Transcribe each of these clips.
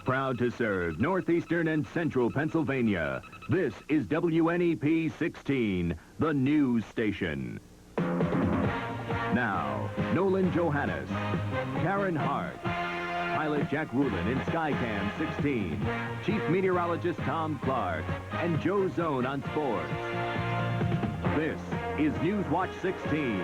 Proud to serve northeastern and central Pennsylvania. This is WNEP 16, the news station. Now, Nolan Johannes, Karen Harch, pilot Jack Rulin in Skycam 16, Chief Meteorologist Tom Clark, and Joe Zone on sports. This is Newswatch 16.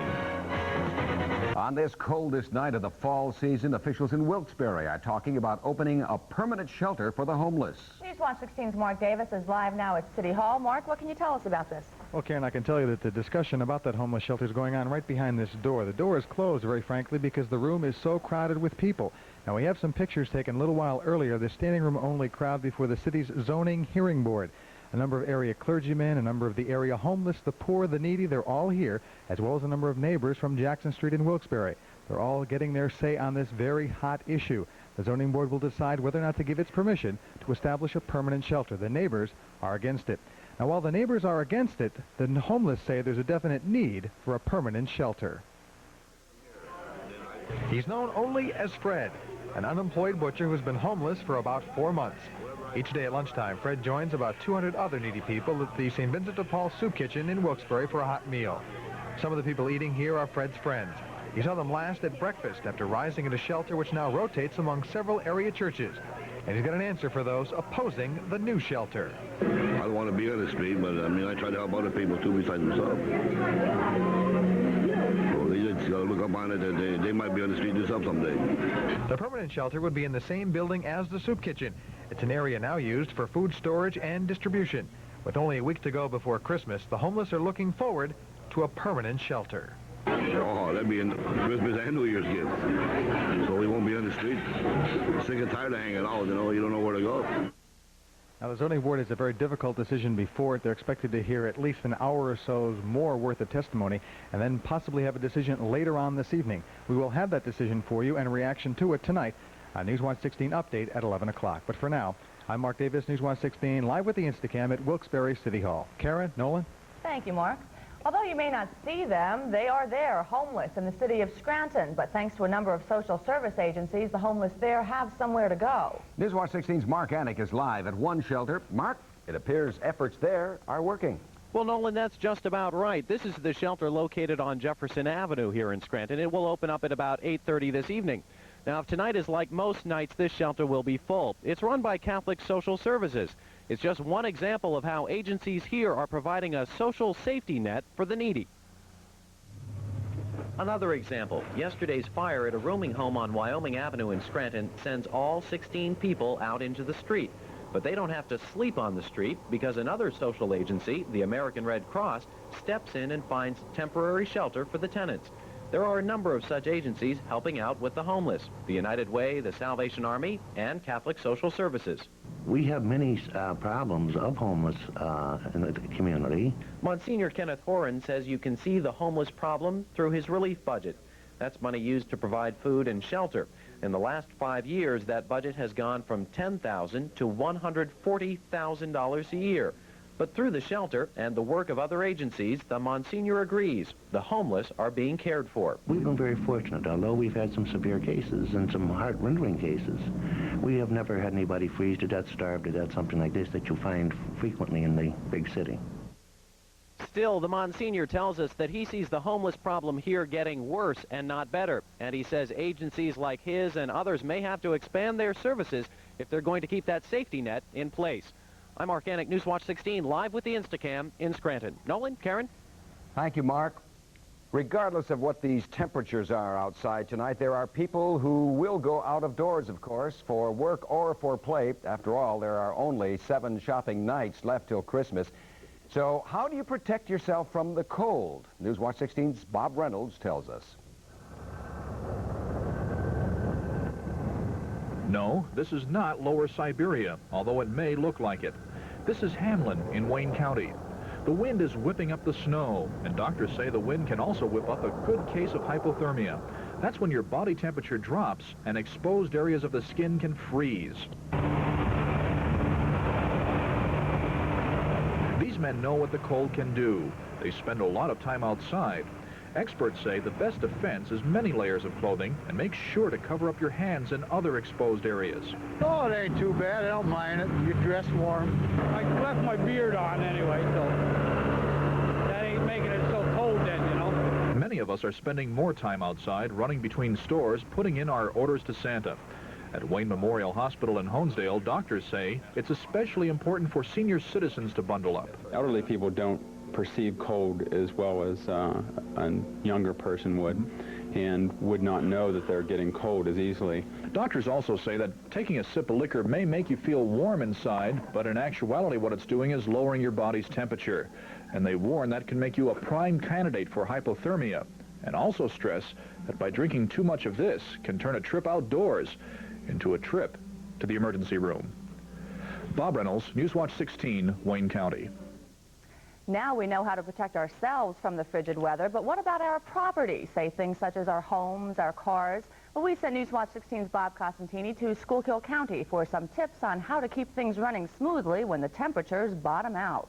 On this coldest night of the fall season, officials in Wilkes-Barre are talking about opening a permanent shelter for the homeless. Newswatch 16's Mark Davis is live now at City Hall. Mark, what can you tell us about this? Well, Karen, I can tell you that the discussion about that homeless shelter is going on right behind this door. The door is closed, very frankly, because the room is so crowded with people. Now, we have some pictures taken a little while earlier. The standing room only crowd before the city's zoning hearing board. A number of area clergymen, a number of the area homeless, the poor, the needy, they're all here, as well as a number of neighbors from Jackson Street in Wilkes-Barre. They're all getting their say on this very hot issue. The zoning board will decide whether or not to give its permission to establish a permanent shelter. The neighbors are against it. Now, while the neighbors are against it, the homeless say there's a definite need for a permanent shelter. He's known only as Fred, an unemployed butcher who's been homeless for about 4 months. Each day at lunchtime, Fred joins about 200 other needy people at the St. Vincent de Paul Soup Kitchen in Wilkes-Barre for a hot meal. Some of the people eating here are Fred's friends. He saw them last at breakfast after rising at a shelter which now rotates among several area churches. And he's got an answer for those opposing the new shelter. I don't want to be on the street, but I mean, I try to help other people too besides myself. So they just got to look up on it that they might be on the street themselves someday. The permanent shelter would be in the same building as the soup kitchen. It's an area now used for food storage and distribution. With only a week to go before Christmas, the homeless are looking forward to a permanent shelter. Oh, that'd be in Christmas and New Year's gift. So we won't be on the street. Sick and tired of hanging out, you know, you don't know where to go. Now, the zoning board has a very difficult decision before it. They're expected to hear at least an hour or so's more worth of testimony and then possibly have a decision later on this evening. We will have that decision for you and a reaction to it tonight on Newswatch 16 Update at 11 o'clock. But for now, I'm Mark Davis, Newswatch 16, live with the Instacam at Wilkes-Barre City Hall. Karen, Nolan? Thank you, Mark. Although you may not see them, they are there, homeless in the city of Scranton. But thanks to a number of social service agencies, the homeless there have somewhere to go. Newswatch 16's Mark Anik is live at one shelter. Mark, it appears efforts there are working. Well, Nolan, that's just about right. This is the shelter located on Jefferson Avenue here in Scranton. It will open up at about 8:30 this evening. Now, if tonight is like most nights, this shelter will be full. It's run by Catholic Social Services. It's just one example of how agencies here are providing a social safety net for the needy. Another example, yesterday's fire at a rooming home on Wyoming Avenue in Scranton sends all 16 people out into the street. But they don't have to sleep on the street because another social agency, the American Red Cross, steps in and finds temporary shelter for the tenants. There are a number of such agencies helping out with the homeless: the United Way, the Salvation Army, and Catholic Social Services. We have many problems of homeless in the community. Monsignor Kenneth Horan says you can see the homeless problem through his relief budget. That's money used to provide food and shelter. In the last 5 years, that budget has gone from $10,000 to $140,000 a year. But through the shelter and the work of other agencies, the Monsignor agrees the homeless are being cared for. We've been very fortunate. Although we've had some severe cases and some heart-rending cases, we have never had anybody freeze to death, starve to death, something like this that you find frequently in the big city. Still, the Monsignor tells us that he sees the homeless problem here getting worse and not better. And he says agencies like his and others may have to expand their services if they're going to keep that safety net in place. I'm Mark Anik, Newswatch 16, live with the Instacam in Scranton. Nolan, Karen? Thank you, Mark. Regardless of what these temperatures are outside tonight, there are people who will go out of doors, of course, for work or for play. After all, there are only 7 shopping nights left till Christmas. So how do you protect yourself from the cold? Newswatch 16's Bob Reynolds tells us. No, this is not Lower Siberia, although it may look like it. This is Hamlin in Wayne County. The wind is whipping up the snow, and doctors say the wind can also whip up a good case of hypothermia. That's when your body temperature drops and exposed areas of the skin can freeze. These men know what the cold can do. They spend a lot of time outside. Experts say the best defense is many layers of clothing, and make sure to cover up your hands and other exposed areas. Oh, it ain't too bad. I don't mind it. You dress warm. I left my beard on anyway, so that ain't making it so cold then, you know. Many of us are spending more time outside, running between stores, putting in our orders to Santa. At Wayne Memorial Hospital in Honesdale, doctors say it's especially important for senior citizens to bundle up. Elderly people don't perceive cold as well as a younger person would, and would not know that they're getting cold as easily. Doctors also say that taking a sip of liquor may make you feel warm inside, but in actuality what it's doing is lowering your body's temperature. And they warn that can make you a prime candidate for hypothermia, and also stress that by drinking too much of this can turn a trip outdoors into a trip to the emergency room. Bob Reynolds, Newswatch 16, Wayne County. Now we know how to protect ourselves from the frigid weather, but what about our property? Say things such as our homes, our cars. Well, we sent Newswatch 16's Bob Costantini to Schuylkill County for some tips on how to keep things running smoothly when the temperatures bottom out.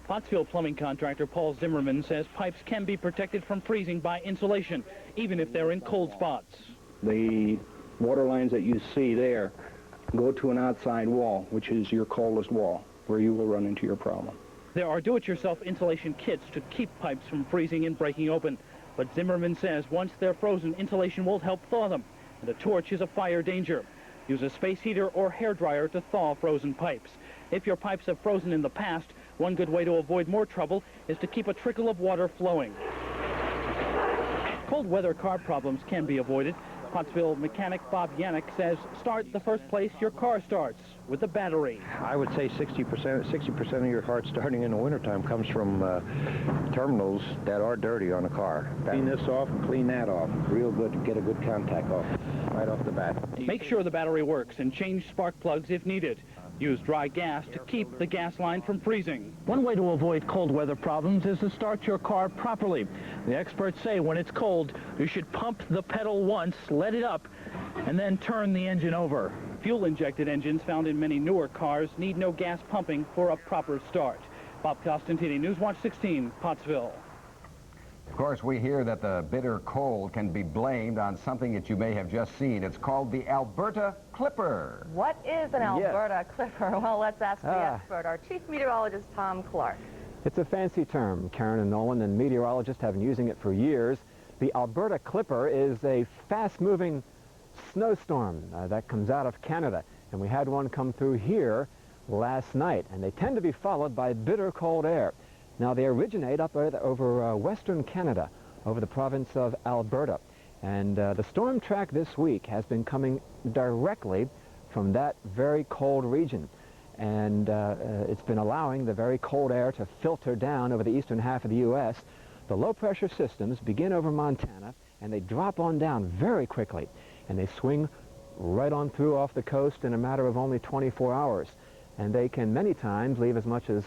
Pottsville plumbing contractor Paul Zimmerman says pipes can be protected from freezing by insulation, even if they're in cold spots. The water lines that you see there go to an outside wall, which is your coldest wall, where you will run into your problem. There are do-it-yourself insulation kits to keep pipes from freezing and breaking open. But Zimmerman says once they're frozen, insulation will help thaw them. And a torch is a fire danger. Use a space heater or hairdryer to thaw frozen pipes. If your pipes have frozen in the past, one good way to avoid more trouble is to keep a trickle of water flowing. Cold weather car problems can be avoided. Pottsville mechanic Bob Yannick says start the first place your car starts, with the battery. I would say 60% of your heart starting in the wintertime comes from terminals that are dirty on a car. Clean this off and clean that off. Real good to get a good contact off, right off the bat. Make sure the battery works and change spark plugs if needed. Use dry gas to keep the gas line from freezing. One way to avoid cold weather problems is to start your car properly. The experts say when it's cold, you should pump the pedal once, let it up, and then turn the engine over. Fuel-injected engines found in many newer cars need no gas pumping for a proper start. Bob Costantini, Newswatch 16, Pottsville. Of course, we hear that the bitter cold can be blamed on something that you may have just seen. It's called the Alberta Clipper. What is an Alberta Clipper? Well, let's ask the expert, our chief meteorologist, Tom Clark. It's a fancy term. Karen and Nolan and meteorologists have been using it for years. The Alberta Clipper is a fast-moving snowstorm that comes out of Canada. And we had one come through here last night. And they tend to be followed by bitter cold air. Now, they originate up over western Canada, over the province of Alberta. And the storm track this week has been coming directly from that very cold region. And it's been allowing the very cold air to filter down over the eastern half of the U.S. The low-pressure systems begin over Montana, and they drop on down very quickly. And they swing right on through off the coast in a matter of only 24 hours. And they can many times leave as much as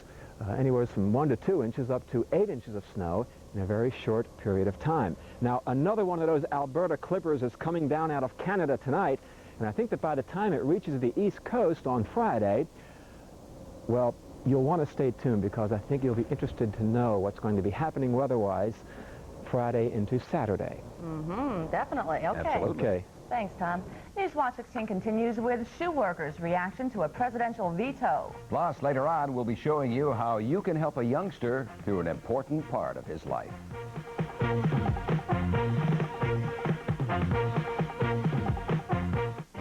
anywhere from 1 to 2 inches up to 8 inches of snow in a very short period of time. Now, another one of those Alberta Clippers is coming down out of Canada tonight, and I think that by the time it reaches the East Coast on Friday, well, you'll want to stay tuned because I think you'll be interested to know what's going to be happening weather-wise Friday into Saturday. Definitely. Okay. Absolutely. Okay. Thanks, Tom. Newswatch 16 continues with shoe workers' reaction to a presidential veto. Plus, later on, we'll be showing you how you can help a youngster through an important part of his life.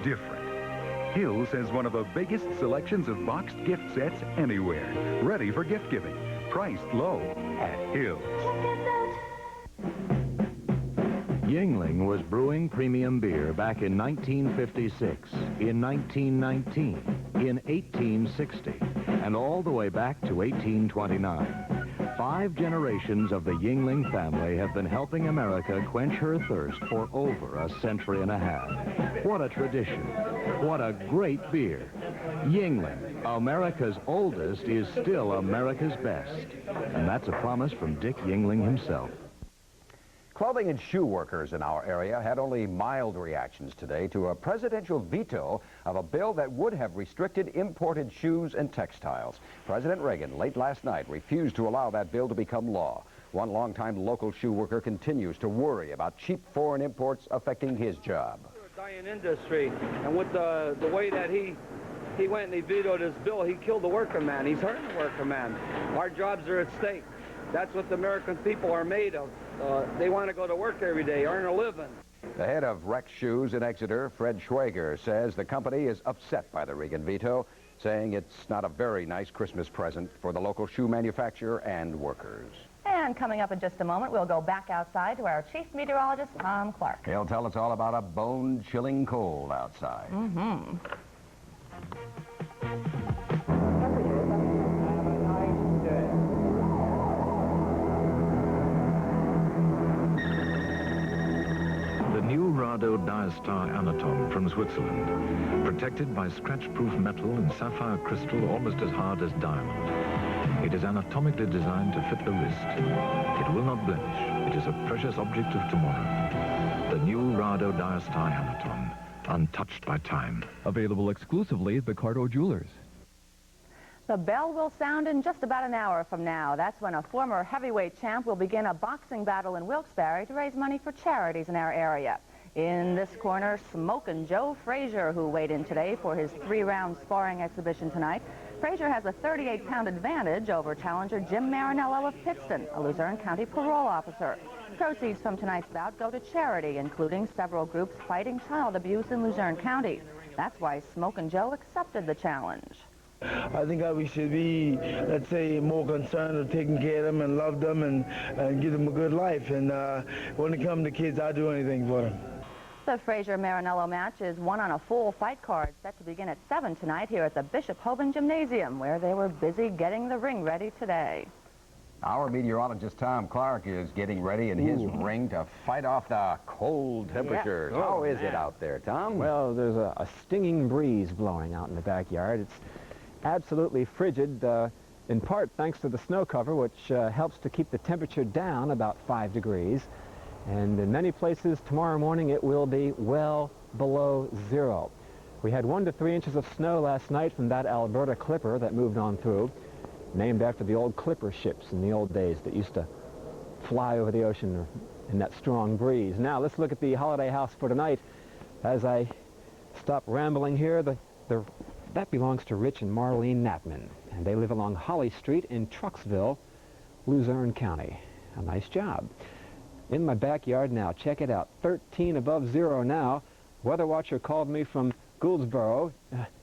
Different. Hills has one of the biggest selections of boxed gift sets anywhere. Ready for gift giving. Priced low at Hills. Yuengling was brewing premium beer back in 1956, in 1919, in 1860, and all the way back to 1829. 5 generations of the Yuengling family have been helping America quench her thirst for over a century and a half. What a tradition. What a great beer. Yuengling, America's oldest, is still America's best. And that's a promise from Dick Yuengling himself. Clothing and shoe workers in our area had only mild reactions today to a presidential veto of a bill that would have restricted imported shoes and textiles. President Reagan, late last night, refused to allow that bill to become law. One longtime local shoe worker continues to worry about cheap foreign imports affecting his job. We're a dying industry, and with the way that he went and he vetoed his bill, he killed the working man. He's hurting the working man. Our jobs are at stake. That's what the American people are made of. They want to go to work every day, earn a living. The head of Rex Shoes in Exeter, Fred Schwager, says the company is upset by the Reagan veto, saying it's not a very nice Christmas present for the local shoe manufacturer and workers. And coming up in just a moment, we'll go back outside to our chief meteorologist, Tom Clark. He'll tell us all about a bone-chilling cold outside. The new Rado Diastar Anaton from Switzerland, protected by scratch-proof metal and sapphire crystal almost as hard as diamond. It is anatomically designed to fit the wrist. It will not blemish. It is a precious object of tomorrow. The new Rado Diastar Anaton, untouched by time. Available exclusively at Picardo Jewelers. The bell will sound in just about an hour from now. That's when a former heavyweight champ will begin a boxing battle in Wilkes-Barre to raise money for charities in our area. In this corner, Smokin' Joe Frazier, who weighed in today for his 3-round sparring exhibition tonight. Frazier has a 38-pound advantage over challenger Jim Marinello of Pittston, a Luzerne County parole officer. Proceeds from tonight's bout go to charity, including several groups fighting child abuse in Luzerne County. That's why Smokin' Joe accepted the challenge. I think we should be, let's say, more concerned with taking care of them and love them and give them a good life. And when it comes to kids, I'll do anything for them. The Frazier-Marinello match is one on a full fight card set to begin at 7 tonight here at the Bishop Hoban Gymnasium, where they were busy getting the ring ready today. Our meteorologist, Tom Clark, is getting ready in his ring to fight off the cold temperatures. Yeah. How is it out there, Tom? Well, there's a stinging breeze blowing out in the backyard. It's absolutely frigid, in part thanks to the snow cover, which helps to keep the temperature down about 5 degrees. And in many places tomorrow morning it will be well below 0. We had 1 to 3 inches of snow last night from that Alberta Clipper that moved on through, named after the old Clipper ships in the old days that used to fly over the ocean in that strong breeze. Now let's look at the holiday house for tonight. As I stop rambling here, that belongs to Rich and Marlene Knappman, and they live along Holly Street in Trucksville, Luzerne County. A nice job. In my backyard now, check it out, 13 above 0 now. Weather watcher called me from Gouldsboro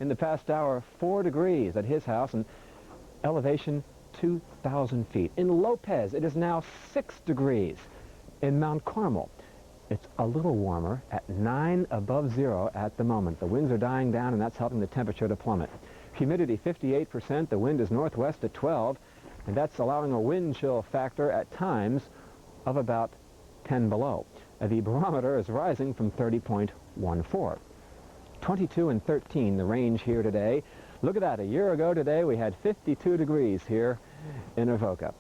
in the past hour, 4 degrees at his house, and elevation 2,000 feet. In Lopez, it is now 6 degrees. In Mount Carmel, it's a little warmer at 9 above 0 at the moment. The winds are dying down, and that's helping the temperature to plummet. Humidity 58%, the wind is northwest at 12, and that's allowing a wind chill factor at times of about 10 below. The barometer is rising from 30.14. 22 and 13, the range here today. Look at that, a year ago today we had 52 degrees here in Avoca.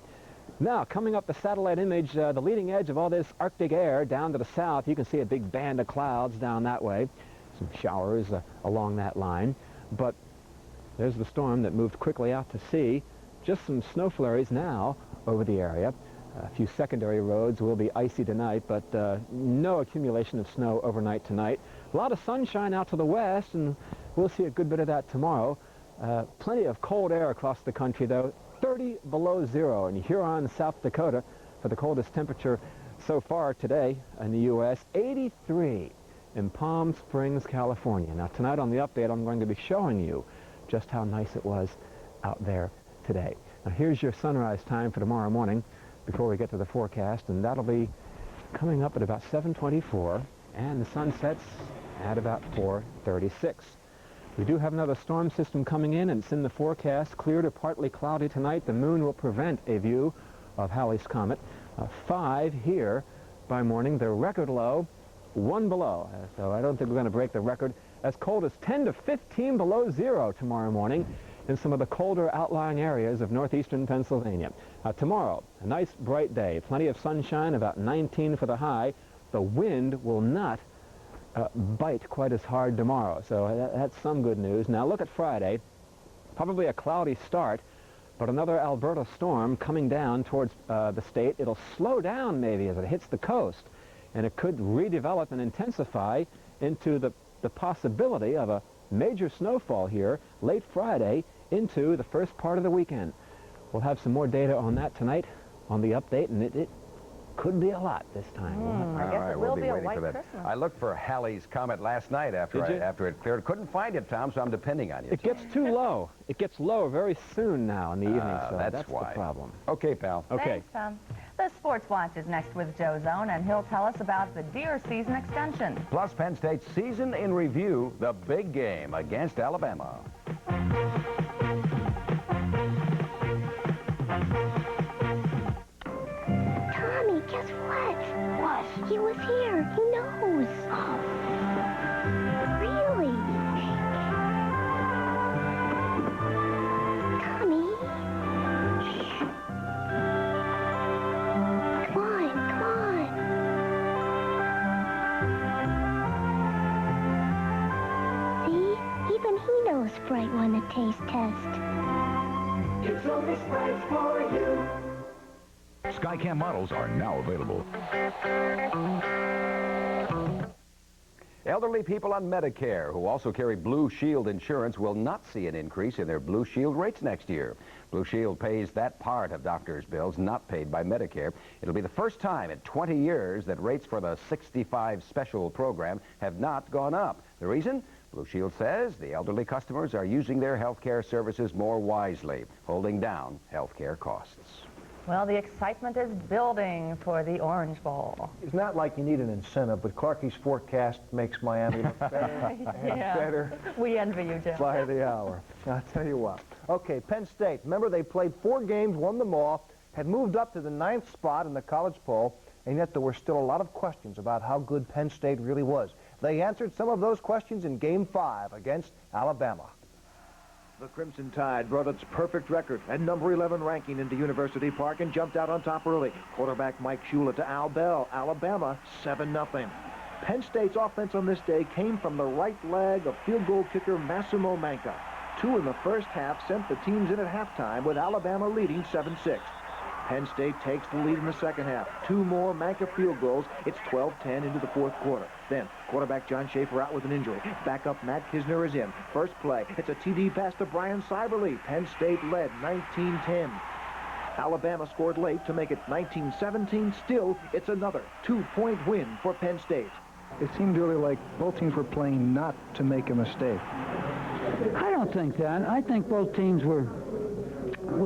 Now, coming up the satellite image, the leading edge of all this Arctic air down to the south, you can see a big band of clouds down that way. Some showers along that line. But there's the storm that moved quickly out to sea. Just some snow flurries now over the area. A few secondary roads will be icy tonight, but no accumulation of snow overnight tonight. A lot of sunshine out to the west, and we'll see a good bit of that tomorrow. Plenty of cold air across the country, though. 30 below 0 in Huron, South Dakota, for the coldest temperature so far today in the U.S. 83 in Palm Springs, California. Now, tonight on the update, I'm going to be showing you just how nice it was out there today. Now, here's your sunrise time for tomorrow morning before we get to the forecast, and that'll be coming up at about 7:24, and the sun sets at about 4:36. We do have another storm system coming in, and it's in the forecast. Clear to partly cloudy tonight. The moon will prevent a view of Halley's Comet. 5 here by morning. The record low, 1 below. So I don't think we're going to break the record. As cold as 10 to 15 below 0 tomorrow morning in some of the colder outlying areas of northeastern Pennsylvania. Tomorrow, a nice bright day. Plenty of sunshine, about 19 for the high. The wind will not bite quite as hard tomorrow, so that's some good news. Now look at Friday. Probably a cloudy start, But another Alberta storm coming down towards the state. It'll slow down maybe as it hits the coast, and it could redevelop and intensify into the possibility of a major snowfall here late Friday into the first part of the weekend. We'll have some more data on that tonight on the update, and it could be a lot this time. I guess it will be a white Christmas. I looked for Halley's Comet last night after it cleared. Couldn't find it, Tom, so I'm depending on you. It gets too low. It gets low very soon now in the evening, so that's why. the problem. Okay, pal. Okay. Thanks, Tom. The Sports Watch is next with Joe Zone, and he'll tell us about the deer season extension. Plus Penn State's season in review, the big game against Alabama. Tommy, guess what? What? He was here. He knows. Oh. Really? Tommy? Shh. Come on, come on. See? Even he knows Sprite won the taste test. It's only Sprite for you. Skycam models are now available. Elderly people on Medicare who also carry Blue Shield insurance will not see an increase in their Blue Shield rates next year. Blue Shield pays that part of doctors' bills not paid by Medicare. It'll be the first time in 20 years that rates for the 65 special program have not gone up. The reason? Blue Shield says the elderly customers are using their health care services more wisely, holding down health care costs. Well, the excitement is building for the Orange Bowl. It's not like you need an incentive, but Clarkie's forecast makes Miami look better and better. We envy you, Jim. By the hour. I'll tell you what. Okay, Penn State. Remember, they played 4 games, won them all, had moved up to the 9th spot in the college poll, and yet there were still a lot of questions about how good Penn State really was. They answered some of those questions in Game 5 against Alabama. The Crimson Tide brought its perfect record and number 11 ranking into University Park and jumped out on top early. Quarterback Mike Shula to Al Bell. Alabama, 7-0. Penn State's offense on this day came from the right leg of field goal kicker Massimo Manca. 2 in the first half sent the teams in at halftime with Alabama leading 7-6. Penn State takes the lead in the second half. 2 more Manca field goals. It's 12-10 into the fourth quarter. Then, quarterback John Schaefer out with an injury. Backup Matt Kisner is in. First play, it's a TD pass to Brian Seiberly. Penn State led 19-10. Alabama scored late to make it 19-17. Still, it's another 2-point win for Penn State. It seemed really like both teams were playing not to make a mistake. I don't think that. I think both teams were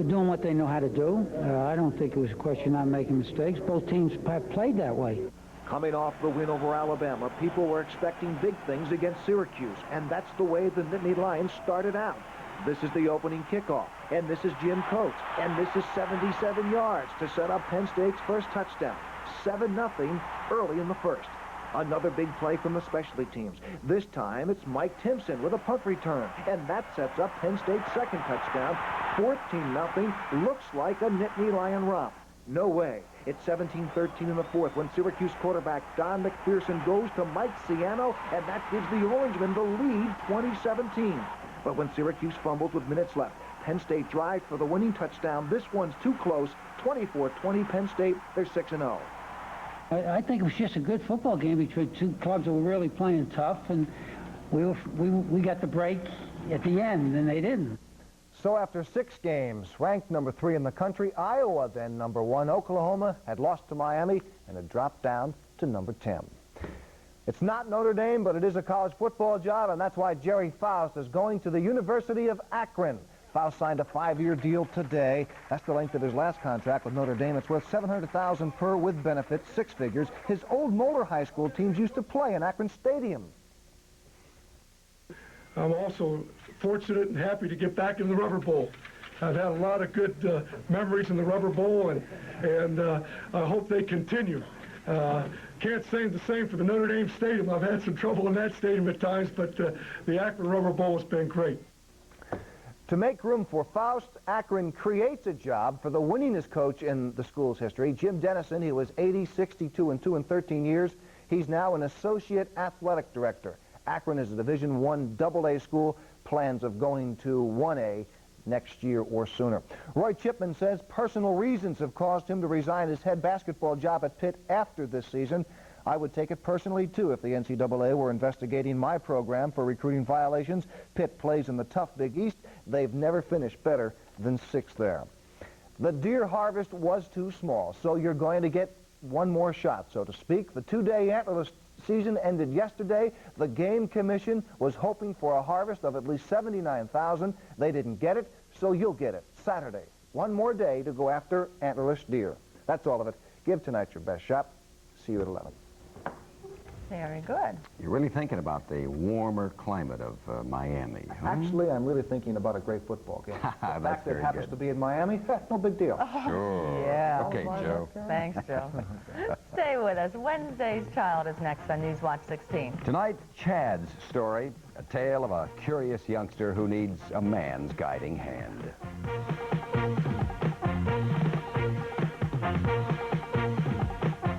doing what they know how to do. I don't think it was a question of not making mistakes. Both teams have played that way. Coming off the win over Alabama, people were expecting big things against Syracuse, and that's the way the Nittany Lions started out. This is the opening kickoff, and this is Jim Coates, and this is 77 yards to set up Penn State's first touchdown. 7-0 early in the first. Another big play from the specialty teams. This time, it's Mike Timpson with a punt return, and that sets up Penn State's second touchdown. 14-0, looks like a Nittany Lion romp. No way. It's 17-13 in the fourth when Syracuse quarterback Don McPherson goes to Mike Ciano, and that gives the Orangemen the lead 20-17. But when Syracuse fumbles with minutes left, Penn State drives for the winning touchdown. This one's too close. 24-20 Penn State. They're 6-0. I think it was just a good football game between 2 clubs that were really playing tough, and we got the break at the end, and they didn't. So after 6 games, ranked number 3 in the country, Iowa, then number 1, Oklahoma, had lost to Miami and had dropped down to number 10. It's not Notre Dame, but it is a college football job, and that's why Jerry Faust is going to the University of Akron. Faust signed a 5-year deal today. That's the length of his last contract with Notre Dame. It's worth $700,000 per with benefits, 6 figures. His old Moeller High School teams used to play in Akron Stadium. I'm also fortunate and happy to get back in the Rubber Bowl. I've had a lot of good memories in the Rubber Bowl, and I hope they continue. Can't say the same for the Notre Dame Stadium. I've had some trouble in that stadium at times, but the Akron Rubber Bowl has been great. To make room for Faust, Akron creates a job for the winningest coach in the school's history, Jim Dennison. He was 80, 62, and 2 in 13 years. He's now an associate athletic director. Akron is a Division I AA school. Plans of going to 1A next year or sooner. Roy Chipman says personal reasons have caused him to resign his head basketball job at Pitt after this season. I would take it personally, too, if the NCAA were investigating my program for recruiting violations. Pitt plays in the tough Big East. They've never finished better than 6th there. The deer harvest was too small, so you're going to get one more shot, so to speak. The 2-day antlerless season ended yesterday. The Game Commission was hoping for a harvest of at least 79,000. They didn't get it, so you'll get it Saturday. One more day to go after antlerless deer. That's all of it. Give tonight your best shot. See you at 11. Very good. You're really thinking about the warmer climate of Miami, huh? Actually, I'm really thinking about a great football game. The That's fact that very it happens good. to be in Miami, no big deal. Sure. Yeah. Okay, Joe. Thanks, Joe. Stay with us. Wednesday's Child is next on Newswatch 16. Tonight, Chad's story, a tale of a curious youngster who needs a man's guiding hand.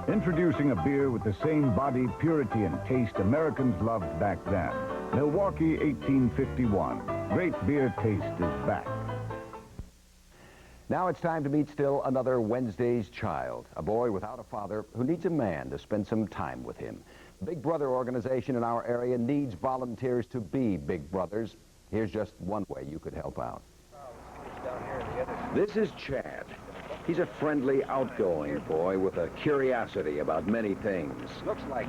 Introducing a beer with the same body, purity, and taste Americans loved back then. Milwaukee 1851. Great beer taste is back. Now it's time to meet still another Wednesday's Child, a boy without a father who needs a man to spend some time with him. The Big Brother organization in our area needs volunteers to be Big Brothers. Here's just one way you could help out. This is Chad. He's a friendly, outgoing boy with a curiosity about many things. Looks like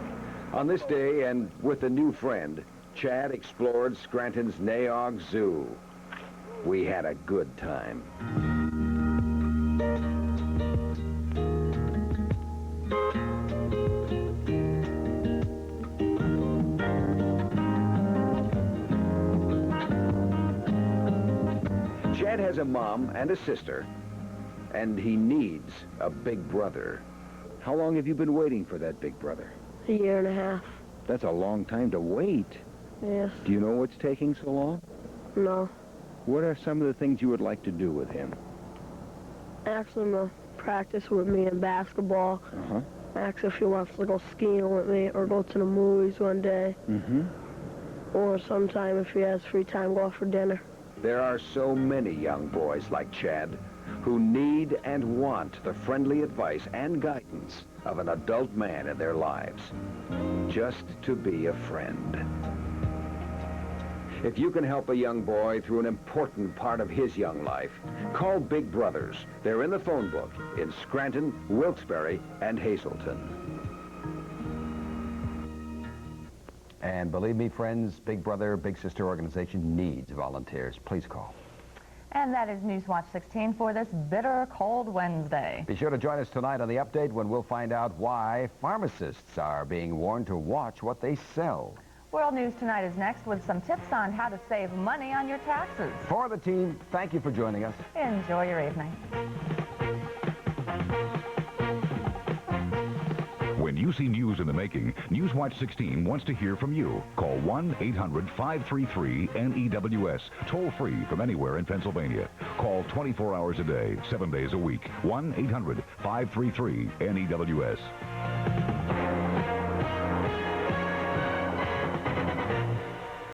On this day, and with a new friend, Chad explored Scranton's Naog Zoo. We had a good time. Chad has a mom and a sister, and he needs a big brother. How long have you been waiting for that big brother? A year and a half. That's a long time to wait. Yes. Do you know what's taking so long? No. What are some of the things you would like to do with him? Ask him to practice with me in basketball. Uh-huh. Ask if he wants to go skiing with me or go to the movies one day. Mm-hmm. Or sometime if he has free time, go out for dinner. There are so many young boys like Chad who need and want the friendly advice and guidance of an adult man in their lives. Just to be a friend. If you can help a young boy through an important part of his young life, call Big Brothers. They're in the phone book in Scranton, Wilkes-Barre, and Hazleton. And believe me, friends, Big Brother, Big Sister organization needs volunteers. Please call. And that is Newswatch 16 for this bitter cold Wednesday. Be sure to join us tonight on the update when we'll find out why pharmacists are being warned to watch what they sell. World News Tonight is next with some tips on how to save money on your taxes. For the team, thank you for joining us. Enjoy your evening. When you see news in the making, Newswatch 16 wants to hear from you. Call 1-800-533-NEWS, toll free from anywhere in Pennsylvania. Call 24 hours a day, 7 days a week. 1-800-533-NEWS.